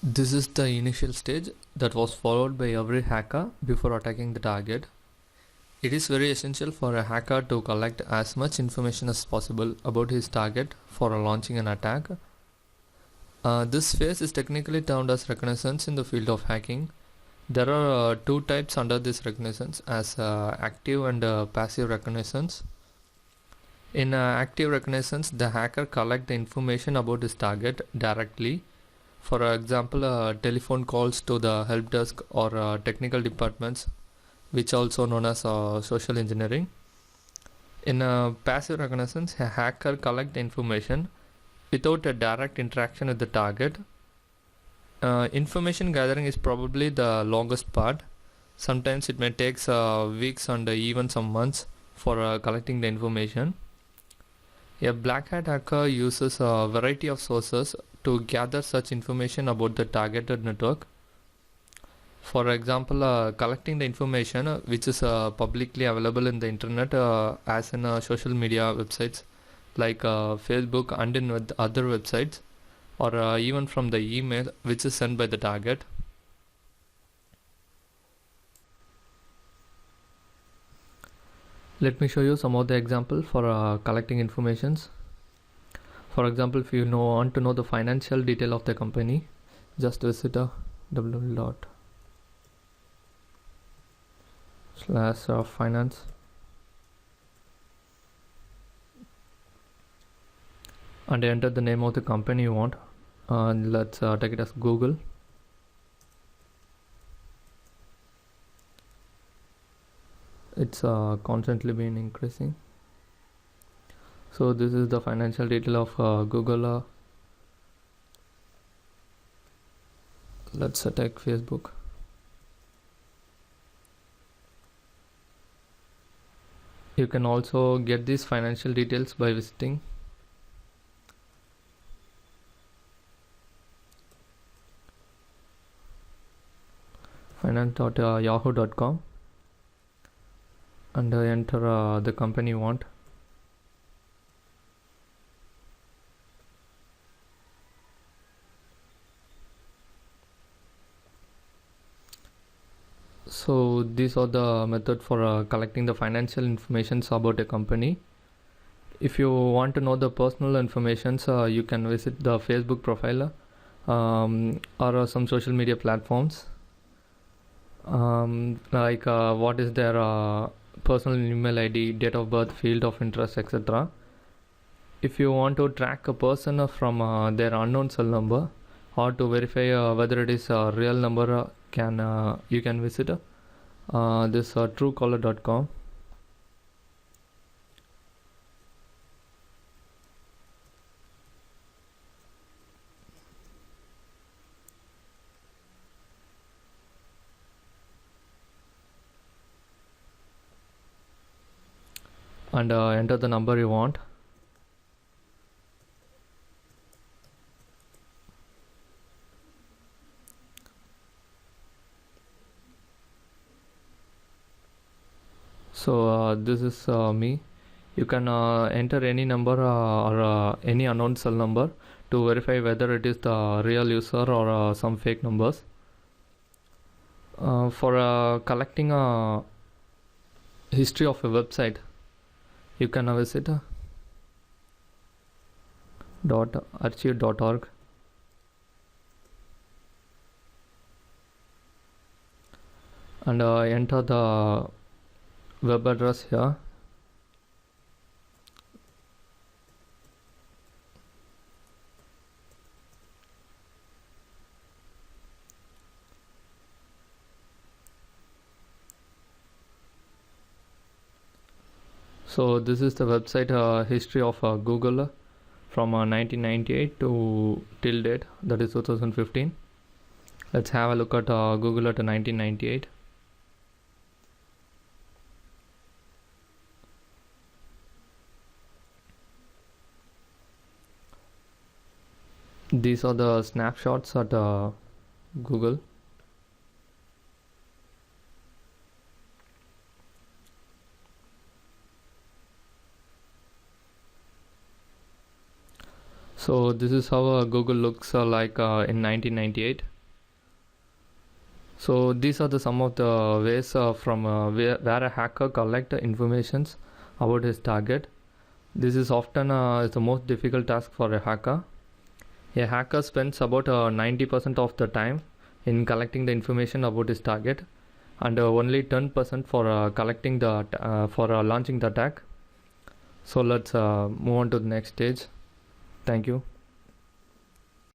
This is the initial stage that was followed by every hacker before attacking the target. It is very essential for a hacker to collect as much information as possible about his target for launching an attack. This phase is technically termed as reconnaissance in the field of hacking. There are two types under this reconnaissance, as active and passive reconnaissance. In active reconnaissance, the hacker collects the information about his target directly. For example, telephone calls to the help desk or technical departments, which also known as social engineering. In passive reconnaissance, a hacker collects the information without a direct interaction with the target. Information gathering is probably the longest part. Sometimes it may take weeks and even some months for collecting the information. A black hat hacker uses a variety of sources to gather such information about the targeted network. For example, collecting the information which is publicly available in the internet, as in social media websites like Facebook and in other websites, or even from the email which is sent by the target. Let me show you some of the example for collecting informations. For example, if you want to know the financial detail of the company, just visit www.finance and enter the name of the company you want. Let's take it as Google. It's constantly been increasing. So this is the financial detail of Google. Let's take Facebook. You can also get these financial details by visiting finance.yahoo.com and enter the company you want. So these are the method for collecting the financial information about a company. If you want to know the personal information, you can visit the Facebook profile or some social media platforms, like what is their personal email ID, date of birth, field of interest, etc. If you want to track a person from their unknown cell number or to verify whether it is a real number, you can visit this truecaller.com. and enter the number you want. So this is me. You can enter any number or any unknown cell number to verify whether it is the real user or some fake numbers. For collecting a history of a website, you can visit .archive.org and enter the web address here. So this is the website history of Google from 1998 to till date, that is 2015. Let's have a look at Google at 1998. These are the snapshots at Google. So this is how Google looks like in 1998. So these are the some of the ways from where a hacker collect informations about his target. This is often the most difficult task for a hacker. A hacker spends about 90% of the time in collecting the information about his target, and only 10% for collecting the for launching the attack. So let's move on to the next stage. Thank you.